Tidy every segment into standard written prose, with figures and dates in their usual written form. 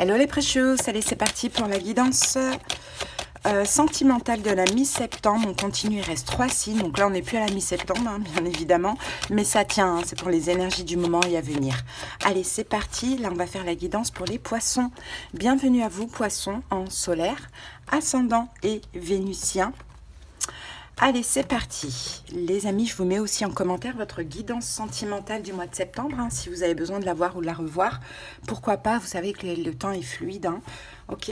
Hello les precious, allez c'est parti pour la guidance sentimentale de la mi-septembre. On continue, il reste 3 signes, donc là on n'est plus à la mi-septembre hein, bien évidemment, mais ça tient, hein, c'est pour les énergies du moment et à venir. Allez c'est parti, là on va faire la guidance pour les poissons. Bienvenue à vous poissons en solaire, ascendant et vénusien. Allez, c'est parti. Les amis, je vous mets aussi en commentaire votre guidance sentimentale du mois de septembre. Hein, si vous avez besoin de la voir ou de la revoir, pourquoi pas, vous savez que le temps est fluide. Hein. Ok,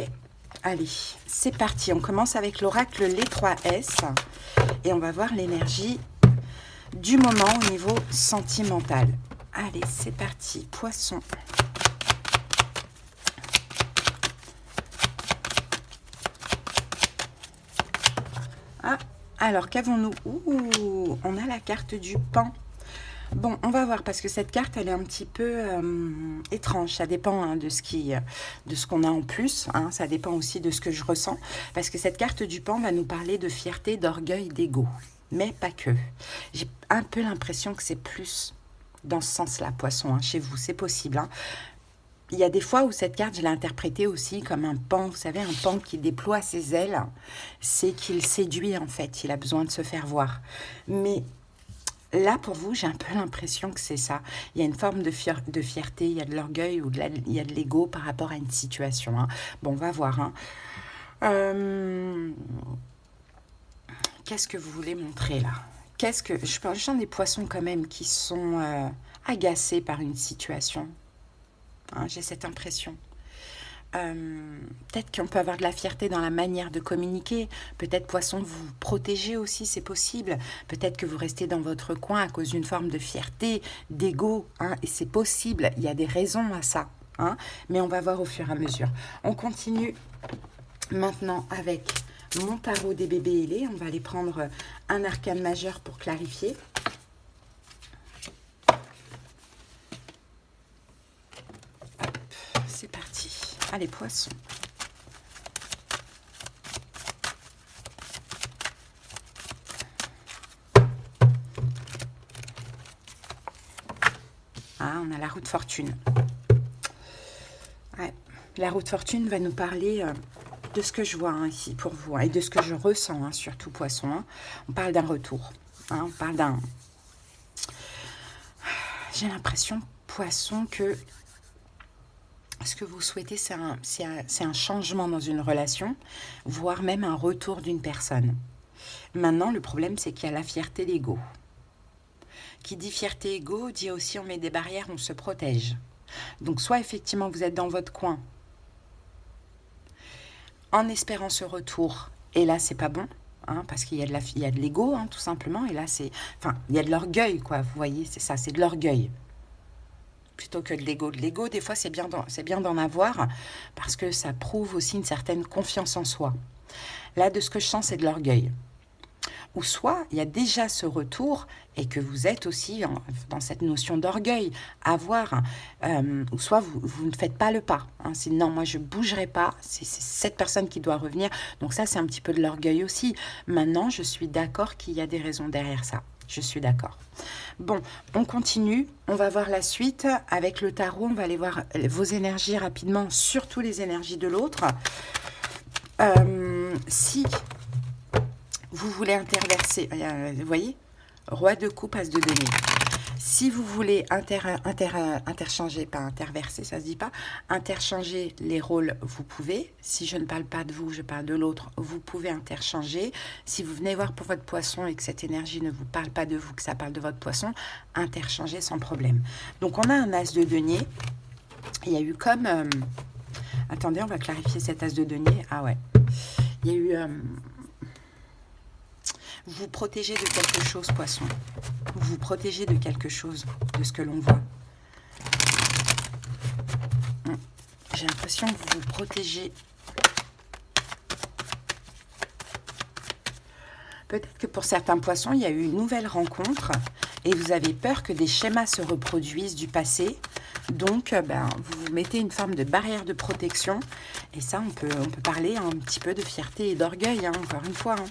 allez, c'est parti. On commence avec l'oracle Les 3S. Et on va voir l'énergie du moment au niveau sentimental. Allez, c'est parti. Poisson. Ah, alors, qu'avons-nous? Ouh, on a la carte du pan. Bon, on va voir, parce que cette carte, elle est un petit peu étrange. Ça dépend hein, de ce qu'on a en plus. Hein, ça dépend aussi de ce que je ressens. Parce que cette carte du pan va nous parler de fierté, d'orgueil, d'ego. Mais pas que. J'ai un peu l'impression que c'est plus dans ce sens-là, poisson, hein, chez vous. C'est possible, hein. Il y a des fois où cette carte, je l'ai interprétée aussi comme un pan, vous savez, un pan qui déploie ses ailes. C'est qu'il séduit, en fait. Il a besoin de se faire voir. Mais là, pour vous, j'ai un peu l'impression que c'est ça. Il y a une forme de fierté, il y a de l'orgueil ou il y a de l'ego par rapport à une situation. Hein. Bon, on va voir. Hein. Qu'est-ce que vous voulez montrer là? Je sens des poissons quand même qui sont agacés par une situation. Hein, j'ai cette impression. Peut-être qu'on peut avoir de la fierté dans la manière de communiquer. Peut-être, poisson, vous protégez aussi, c'est possible. Peut-être que vous restez dans votre coin à cause d'une forme de fierté, d'ego. Hein, et c'est possible, il y a des raisons à ça. Hein, mais on va voir au fur et à mesure. On continue maintenant avec mon tarot des bébés ailés. On va aller prendre un arcane majeur pour clarifier. C'est parti. Allez, poissons. Ah, on a la roue de fortune. Ouais. La roue de fortune va nous parler de ce que je vois hein, ici pour vous hein, et de ce que je ressens, hein, surtout poisson. Hein. On parle d'un retour. Hein, on parle d'un... J'ai l'impression, poisson, que ce que vous souhaitez, c'est un changement dans une relation, voire même un retour d'une personne. Maintenant, le problème, c'est qu'il y a la fierté, l'ego. Qui dit fierté, ego, dit aussi on met des barrières, on se protège. Donc, soit effectivement, vous êtes dans votre coin, en espérant ce retour, et là, c'est pas bon, hein, parce qu'il y a de l'ego, hein, tout simplement, et là, il y a de l'orgueil, quoi, vous voyez, c'est ça, c'est de l'orgueil. Plutôt que de l'ego. De l'ego, des fois, c'est bien d'en avoir parce que ça prouve aussi une certaine confiance en soi. Là, de ce que je sens, c'est de l'orgueil. Ou soit, il y a déjà ce retour et que vous êtes aussi dans cette notion d'orgueil, avoir, ou soit vous ne faites pas le pas. Hein, c'est non, moi je ne bougerai pas, c'est cette personne qui doit revenir. Donc ça, c'est un petit peu de l'orgueil aussi. Maintenant, je suis d'accord qu'il y a des raisons derrière ça. Je suis d'accord. Bon, on continue. On va voir la suite avec le tarot. On va aller voir vos énergies rapidement, surtout les énergies de l'autre. Si vous voulez interverser, vous voyez, roi de coupe, as de denier. Si vous voulez interchanger, pas interverser, ça se dit pas, interchanger les rôles, vous pouvez. Si je ne parle pas de vous, je parle de l'autre, vous pouvez interchanger. Si vous venez voir pour votre poisson et que cette énergie ne vous parle pas de vous, que ça parle de votre poisson, interchanger sans problème. Donc on a un as de denier. Il y a eu comme... attendez, on va clarifier cet as de denier. Ah ouais. Il y a eu... vous vous protégez de quelque chose, poisson. Vous vous protégez de quelque chose, de ce que l'on voit. J'ai l'impression que vous vous protégez. Peut-être que pour certains poissons, il y a eu une nouvelle rencontre et vous avez peur que des schémas se reproduisent du passé. Donc, vous vous mettez une forme de barrière de protection. Et ça, on peut parler un petit peu de fierté et d'orgueil, hein, encore une fois. Hein.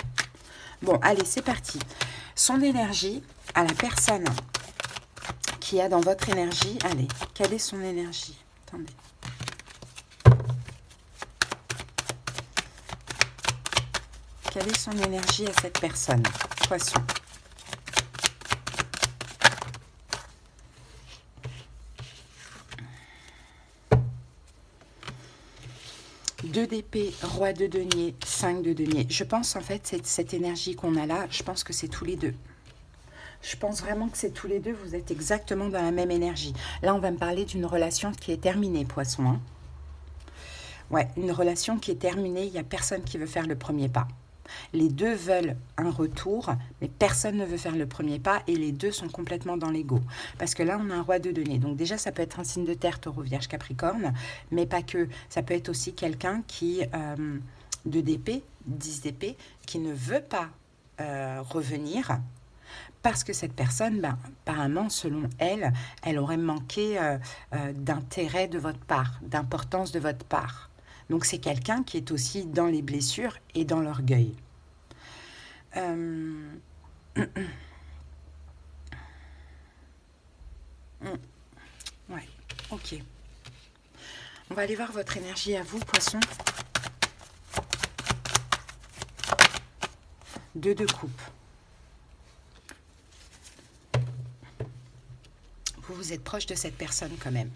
Bon, allez, c'est parti. Son énergie à la personne qui a dans votre énergie. Allez, quelle est son énergie? Attendez. Quelle est son énergie à cette personne? Poisson. Deux d'épée, roi de denier, 5 de denier. Je pense en fait, cette énergie qu'on a là, je pense que c'est tous les deux. Je pense vraiment que c'est tous les deux, vous êtes exactement dans la même énergie. Là, on va me parler d'une relation qui est terminée, poisson. Hein. Ouais, une relation qui est terminée, il n'y a personne qui veut faire le premier pas. Les deux veulent un retour, mais personne ne veut faire le premier pas et les deux sont complètement dans l'ego. Parce que là, on a un roi de denier. Donc déjà, ça peut être un signe de terre, taureau, vierge, capricorne, mais pas que. Ça peut être aussi quelqu'un qui, de d'épée, 10 d'épée, qui ne veut pas revenir parce que cette personne, ben, apparemment, selon elle, elle aurait manqué d'intérêt de votre part, d'importance de votre part. Donc c'est quelqu'un qui est aussi dans les blessures et dans l'orgueil. Euh... Ouais, ok. On va aller voir votre énergie à vous, poisson. 2 de coupe. Vous êtes proche de cette personne quand même.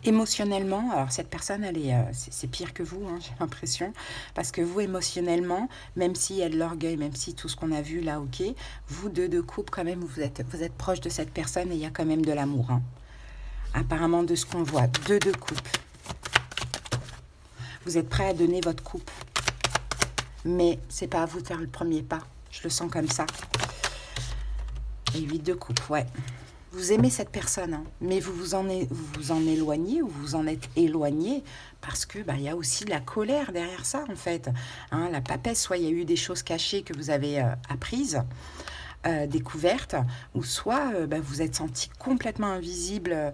Émotionnellement, alors cette personne, elle est, c'est pire que vous, hein, j'ai l'impression, parce que vous, émotionnellement, même s'il y a de l'orgueil, même si tout ce qu'on a vu là, ok, vous, 2 de coupe, quand même, vous êtes proche de cette personne et il y a quand même de l'amour. Hein. Apparemment, de ce qu'on voit, 2 de coupe. Vous êtes prêt à donner votre coupe, mais c'est pas à vous de faire le premier pas. Je le sens comme ça. Et 8 de coupe, ouais. Vous aimez cette personne, hein, mais vous vous en éloignez ou vous en êtes éloigné parce que bah, y a aussi de la colère derrière ça, en fait. Hein, la papesse, soit il y a eu des choses cachées que vous avez apprises, découvertes, ou soit bah, vous êtes senti complètement invisible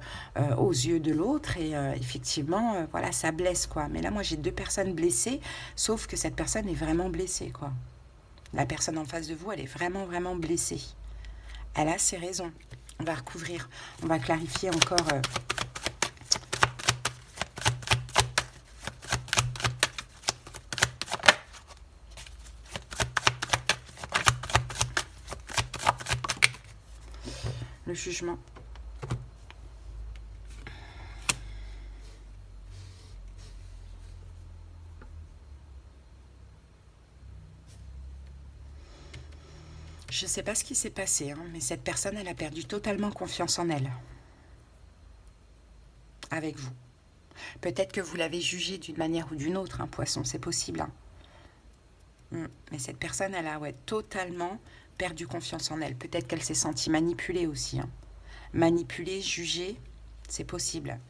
aux yeux de l'autre et effectivement, voilà, ça blesse, quoi. Mais là, moi, j'ai 2 personnes blessées, sauf que cette personne est vraiment blessée, quoi. La personne en face de vous, elle est vraiment, vraiment blessée. Elle a ses raisons. On va recouvrir, on va clarifier encore. Le jugement. Je ne sais pas ce qui s'est passé, hein, mais cette personne, elle a perdu totalement confiance en elle. Avec vous. Peut-être que vous l'avez jugée d'une manière ou d'une autre, un poisson, c'est possible. Hein. Mais cette personne, elle a totalement perdu confiance en elle. Peut-être qu'elle s'est sentie manipulée aussi. Hein. Manipulée, jugée, c'est possible.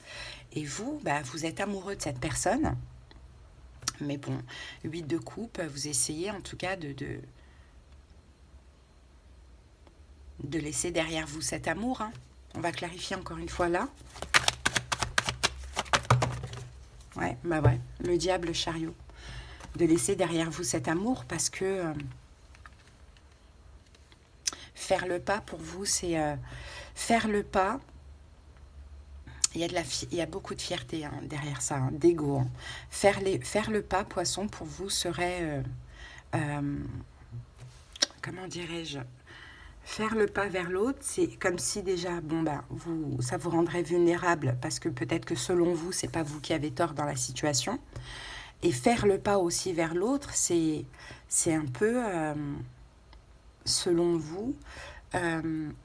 Et vous, bah, vous êtes amoureux de cette personne. Mais bon, 8 de coupe, vous essayez en tout cas de laisser derrière vous cet amour. Hein. On va clarifier encore une fois là. Ouais, bah ouais, le diable, le chariot. De laisser derrière vous cet amour parce que faire le pas pour vous, c'est faire le pas. Il y a beaucoup de fierté hein, derrière ça, hein, d'ego. Hein. Faire le pas, poisson, pour vous serait... comment dirais-je? Faire le pas vers l'autre, c'est comme si déjà, bon bah, ça vous rendrait vulnérable parce que peut-être que selon vous, c'est pas vous qui avez tort dans la situation. Et faire le pas aussi vers l'autre, c'est un peu, selon vous,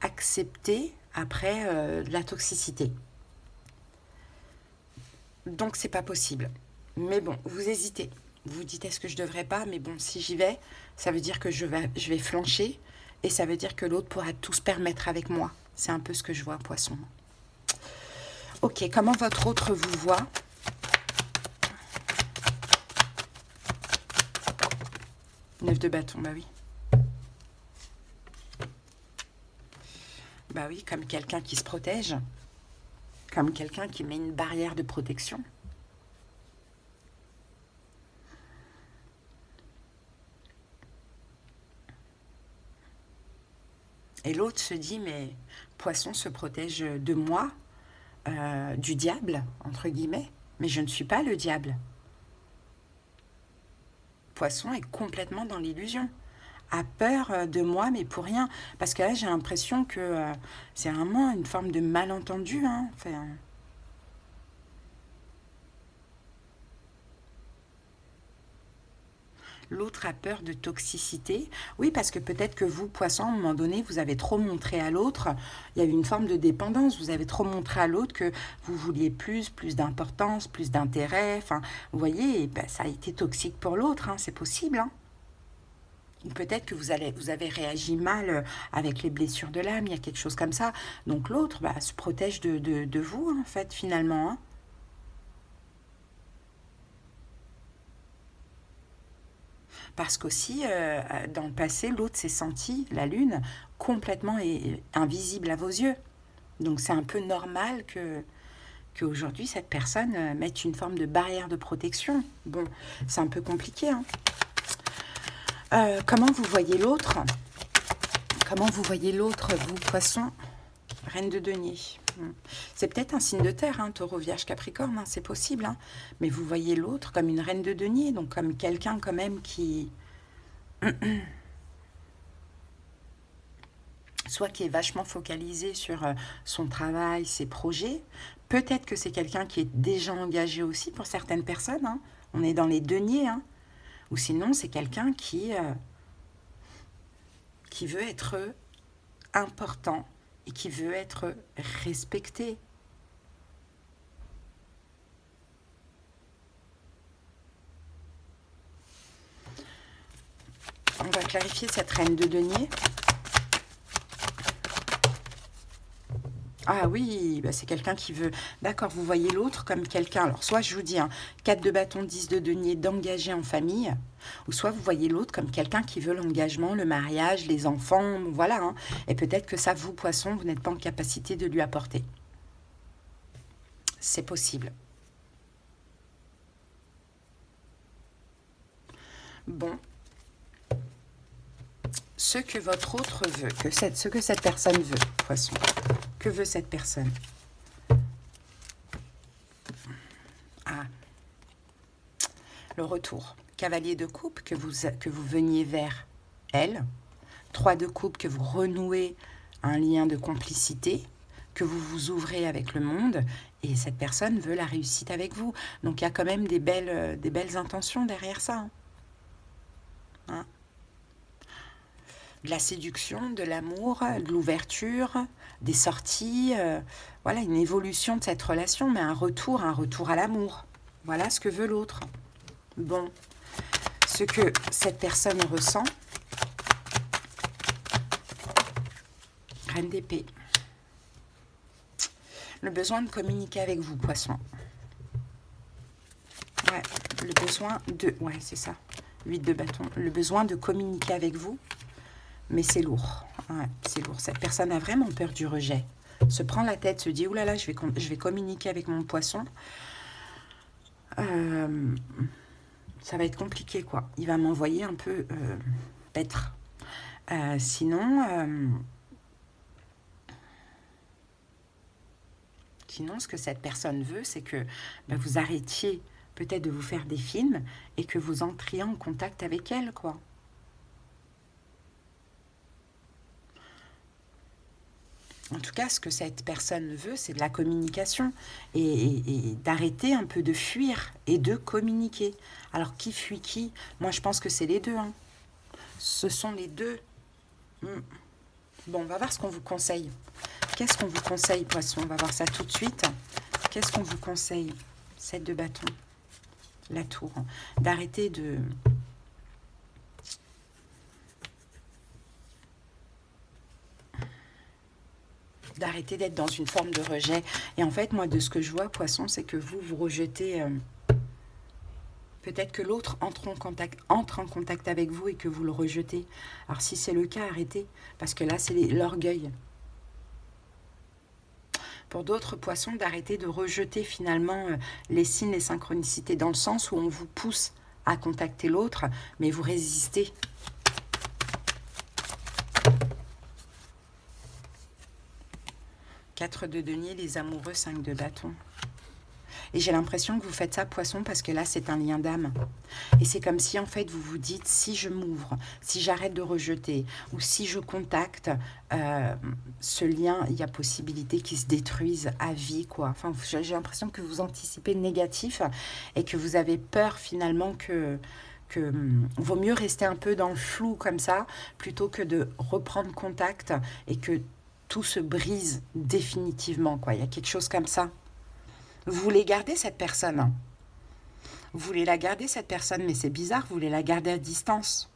accepter après de la toxicité. Donc c'est pas possible. Mais bon, vous hésitez. Vous dites est-ce que je devrais pas, mais bon, si j'y vais, ça veut dire que je vais flancher. Et ça veut dire que l'autre pourra tout se permettre avec moi. C'est un peu ce que je vois, poisson. Ok, comment votre autre vous voit? Neuf de bâton, bah oui. Bah oui, comme quelqu'un qui se protège. Comme quelqu'un qui met une barrière de protection. Et l'autre se dit, mais poisson se protège de moi, du diable, entre guillemets. Mais je ne suis pas le diable. Poisson est complètement dans l'illusion. A peur de moi, mais pour rien. Parce que là, j'ai l'impression que c'est vraiment une forme de malentendu. Hein. Enfin, l'autre a peur de toxicité. Oui, parce que peut-être que vous, poisson, à un moment donné, vous avez trop montré à l'autre. Il y a eu une forme de dépendance. Vous avez trop montré à l'autre que vous vouliez plus d'importance, plus d'intérêt. Enfin, vous voyez, et ben, ça a été toxique pour l'autre. Hein, c'est possible. Hein. Ou peut-être que vous avez réagi mal avec les blessures de l'âme. Il y a quelque chose comme ça. Donc l'autre bah, se protège de vous, en fait, finalement. Hein. Parce qu'aussi, dans le passé, l'autre s'est senti, la lune, complètement invisible à vos yeux. Donc c'est un peu normal qu'aujourd'hui, cette personne mette une forme de barrière de protection. Bon, c'est un peu compliqué. Hein. Comment vous voyez l'autre? Comment vous voyez l'autre, vous, poisson? Reine de denier. C'est peut-être un signe de terre, hein, taureau, vierge, capricorne, hein, c'est possible. Hein. Mais vous voyez l'autre comme une reine de denier, donc comme quelqu'un quand même qui... soit qui est vachement focalisé sur son travail, ses projets. Peut-être que c'est quelqu'un qui est déjà engagé aussi pour certaines personnes. Hein. On est dans les deniers. Hein. Ou sinon, c'est quelqu'un qui veut être important et qui veut être respecté. On va clarifier cette reine de denier. Ah oui, bah c'est quelqu'un qui veut... D'accord, vous voyez l'autre comme quelqu'un... Alors, soit je vous dis, hein, 4 de bâton, 10 de denier, d'engager en famille, ou soit vous voyez l'autre comme quelqu'un qui veut l'engagement, le mariage, les enfants, voilà. Hein, et peut-être que ça, vous, poisson, vous n'êtes pas en capacité de lui apporter. C'est possible. Bon. Ce que votre autre veut, ce que cette personne veut, poisson. Que veut cette personne? Ah, le retour. Cavalier de coupe, que vous veniez vers elle. 3 de coupe, que vous renouez un lien de complicité, que vous vous ouvrez avec le monde, et cette personne veut la réussite avec vous. Donc il y a quand même des belles intentions derrière ça. Hein. Hein? De la séduction, de l'amour, de l'ouverture, des sorties, voilà, une évolution de cette relation, mais un retour à l'amour. Voilà ce que veut l'autre. Bon, ce que cette personne ressent, reine d'épée. Le besoin de communiquer avec vous, poisson. Ouais, le besoin de... Ouais, c'est ça. 8 de bâton. Le besoin de communiquer avec vous. Mais c'est lourd, ouais, c'est lourd. Cette personne a vraiment peur du rejet. Se prend la tête, se dit, oulala, je vais communiquer avec mon poisson. Ça va être compliqué, quoi. Il va m'envoyer un peu paître. Sinon, ce que cette personne veut, c'est que bah, vous arrêtiez peut-être de vous faire des films et que vous entriez en contact avec elle, quoi. En tout cas, ce que cette personne veut, c'est de la communication et d'arrêter un peu de fuir et de communiquer. Alors, qui fuit qui? Moi, je pense que c'est les deux. Hein. Ce sont les deux. Bon, on va voir ce qu'on vous conseille. Qu'est-ce qu'on vous conseille, poisson? On va voir ça tout de suite. Qu'est-ce qu'on vous conseille? 7 de bâton. La tour. D'arrêter de... d'arrêter d'être dans une forme de rejet. Et en fait, moi, de ce que je vois, poisson, c'est que vous rejetez... peut-être que l'autre entre en contact avec vous et que vous le rejetez. Alors, si c'est le cas, arrêtez. Parce que là, c'est l'orgueil. Pour d'autres poissons, d'arrêter de rejeter finalement les signes, les synchronicités, dans le sens où on vous pousse à contacter l'autre, mais vous résistez. Quatre de denier, les amoureux, 5 de bâton. Et j'ai l'impression que vous faites ça, poisson, parce que là, c'est un lien d'âme. Et c'est comme si, en fait, vous vous dites, si je m'ouvre, si j'arrête de rejeter, ou si je contacte, euh, ce lien, il y a possibilité qu'il se détruise à vie, quoi. Enfin, j'ai l'impression que vous anticipez le négatif et que vous avez peur, finalement, que vaut mieux rester un peu dans le flou comme ça, plutôt que de reprendre contact et que tout se brise définitivement, quoi. Il y a quelque chose comme ça. Vous voulez garder cette personne, hein. Vous voulez la garder, cette personne, mais c'est bizarre, vous voulez la garder à distance.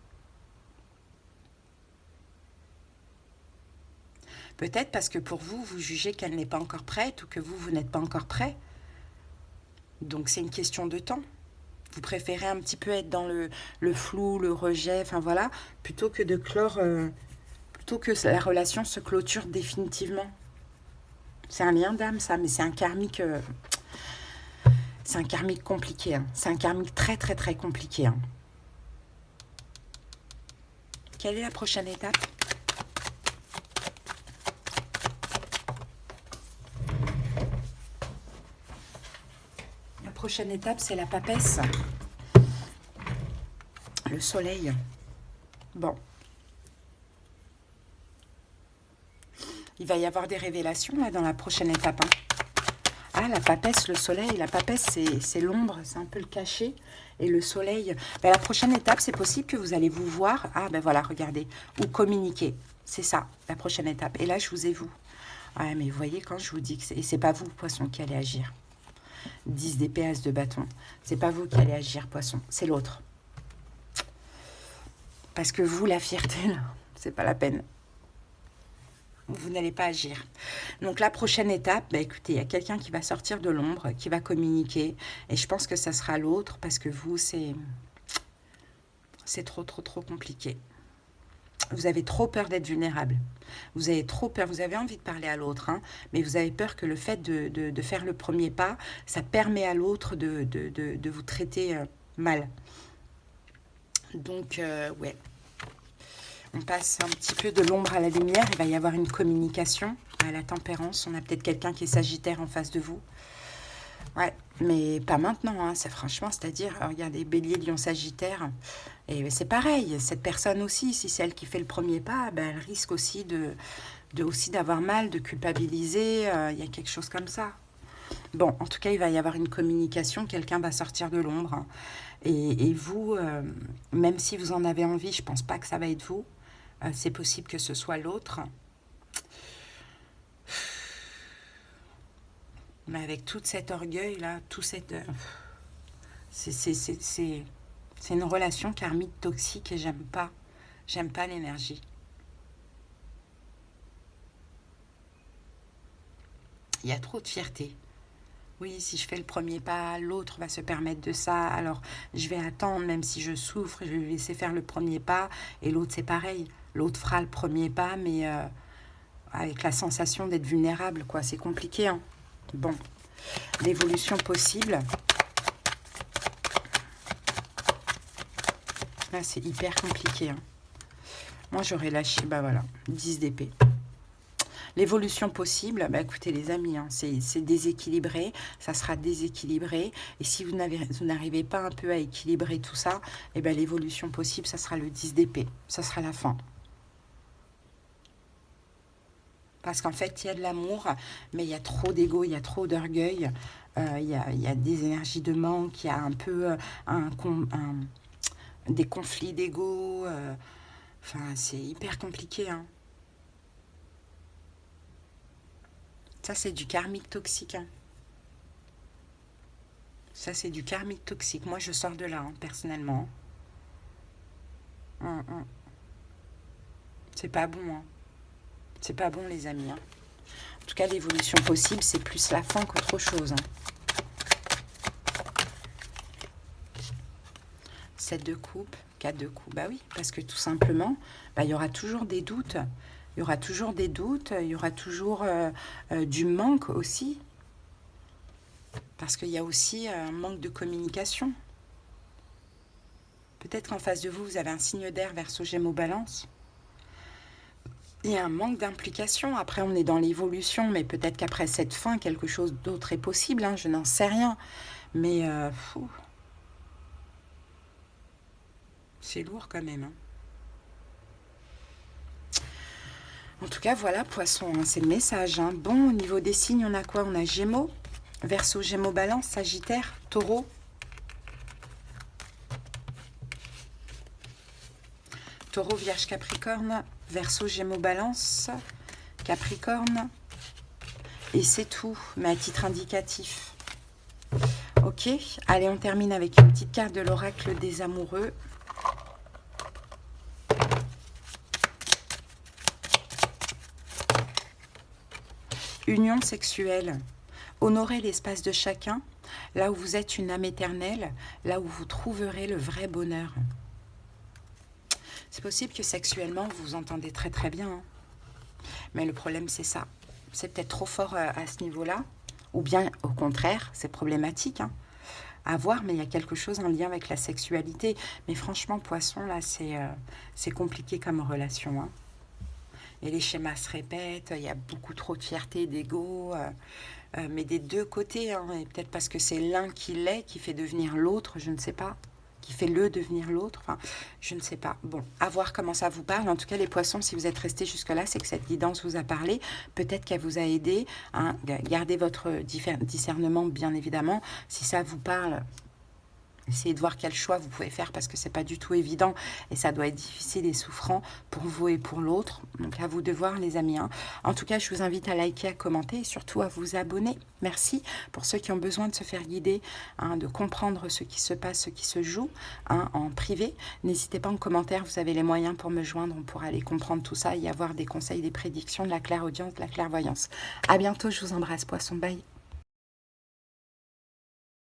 Peut-être parce que pour vous, vous jugez qu'elle n'est pas encore prête ou que vous n'êtes pas encore prêt. Donc c'est une question de temps. Vous préférez un petit peu être dans le flou, le rejet, enfin voilà, plutôt que de clore, plutôt que la relation se clôture définitivement. C'est un lien d'âme, ça, mais c'est un karmique compliqué, hein. C'est un karmique très très très compliqué, hein. Quelle est la prochaine étape? La prochaine étape, c'est la papesse. Le soleil. Bon. Il va y avoir des révélations là dans la prochaine étape, hein. Ah, la papesse, le soleil. La papesse, c'est l'ombre, c'est un peu le cachet. Et le soleil. Ben, la prochaine étape, c'est possible que vous allez vous voir. Ah, ben voilà, regardez. Ou communiquer. C'est ça, la prochaine étape. Et là, je vous ai vous. Ah, mais vous voyez, quand je vous dis que c'est pas vous, poisson, qui allez agir. 10 d'épée, as de bâton. C'est pas vous qui allez agir, poisson. C'est l'autre. Parce que vous, la fierté, là, c'est pas la peine. Vous n'allez pas agir. Donc la prochaine étape, bah écoutez, il y a quelqu'un qui va sortir de l'ombre, qui va communiquer. Et je pense que ça sera l'autre parce que vous, c'est trop, trop, trop compliqué. Vous avez trop peur d'être vulnérable. Vous avez trop peur, vous avez envie de parler à l'autre, hein, mais vous avez peur que le fait de faire le premier pas, ça permet à l'autre de vous traiter mal. Donc, ouais. On passe un petit peu de l'ombre à la lumière. Il va y avoir une communication à la tempérance. On a peut-être quelqu'un qui est sagittaire en face de vous. Ouais, mais pas maintenant, hein. C'est franchement, c'est-à-dire, regardez, bélier, lion, sagittaire. Et c'est pareil, cette personne aussi, si c'est elle qui fait le premier pas, ben, elle risque aussi aussi d'avoir mal, de culpabiliser. Il y a quelque chose comme ça. Bon, en tout cas, il va y avoir une communication. Quelqu'un va sortir de l'ombre, hein. Et vous, même si vous en avez envie, je pense pas que ça va être vous. C'est possible que ce soit l'autre. Mais avec tout cet orgueil-là, tout cette... c'est une relation karmique toxique et j'aime pas. J'aime pas l'énergie. Il y a trop de fierté. Oui, si je fais le premier pas, l'autre va se permettre de ça. Alors, je vais attendre, même si je souffre, je vais laisser faire le premier pas. Et l'autre, c'est pareil. L'autre fera le premier pas, mais avec la sensation d'être vulnérable, quoi. C'est compliqué, hein. Bon, l'évolution possible. Là, c'est hyper compliqué, hein. Moi, j'aurais lâché, bah voilà, 10 d'épée. L'évolution possible, bah écoutez les amis, hein, c'est déséquilibré, ça sera déséquilibré. Et si vous n'arrivez pas un peu à équilibrer tout ça, et ben l'évolution possible, ça sera le 10 d'épée. Ça sera la fin. Parce qu'en fait, il y a de l'amour, mais il y a trop d'ego, il y a trop d'orgueil, il y a des énergies de manque, il y a un peu des conflits d'ego. Enfin, c'est hyper compliqué, hein. Ça, c'est du karmique toxique, hein. Ça, c'est du karmique toxique. Moi, je sors de là, hein, personnellement. C'est pas bon, hein. C'est pas bon, les amis, hein. En tout cas, l'évolution possible, c'est plus la fin qu'autre chose, hein. 7 de coupe, 4 de coupe. Bah oui, parce que tout simplement, bah, il y aura toujours des doutes. Il y aura toujours des doutes, il y aura toujours du manque aussi. Parce qu'il y a aussi un manque de communication. Peut-être qu'en face de vous, vous avez un signe d'air, Verseau, Gémeaux, Balance. Il y a un manque d'implication. Après, on est dans l'évolution, mais peut-être qu'après cette fin, quelque chose d'autre est possible, hein, je n'en sais rien. Mais c'est lourd quand même, hein. En tout cas, voilà, Poisson, hein, c'est le message, hein. Bon, au niveau des signes, on a quoi? On a Gémeaux, Verseau, Gémeaux, Balance, Sagittaire, Taureau. Taureau, Vierge, Capricorne, Verseau, Gémeaux, Balance, Capricorne. Et c'est tout, mais à titre indicatif. Ok, allez, on termine avec une petite carte de l'oracle des amoureux. Union sexuelle. Honorez l'espace de chacun, là où vous êtes une âme éternelle, là où vous trouverez le vrai bonheur. C'est possible que sexuellement, vous vous entendez très très bien, hein. Mais le problème, c'est ça. C'est peut-être trop fort à ce niveau-là. Ou bien, au contraire, c'est problématique, hein, à voir, mais il y a quelque chose en lien avec la sexualité. Mais franchement, Poisson, là, c'est compliqué comme relation, hein. Et les schémas se répètent, il y a beaucoup trop de fierté, d'ego, mais des deux côtés, hein, et peut-être parce que c'est l'un qui l'est, qui fait devenir l'autre, je ne sais pas, qui fait le devenir l'autre, enfin, je ne sais pas. Bon, à voir comment ça vous parle. En tout cas, les poissons, si vous êtes restés jusque-là, c'est que cette guidance vous a parlé, peut-être qu'elle vous a aidé, hein. Gardez votre discernement, bien évidemment. Si ça vous parle, essayez de voir quel choix vous pouvez faire parce que c'est pas du tout évident et ça doit être difficile et souffrant pour vous et pour l'autre. Donc à vous de voir, les amis, hein. En tout cas, je vous invite à liker, à commenter et surtout à vous abonner. Merci pour ceux qui ont besoin de se faire guider, hein, de comprendre ce qui se passe, ce qui se joue, hein, en privé. N'hésitez pas en commentaire, vous avez les moyens pour me joindre. On pourra aller comprendre tout ça et avoir des conseils, des prédictions, de la clairaudience, de la clairvoyance. À bientôt, je vous embrasse, Poisson. Bye.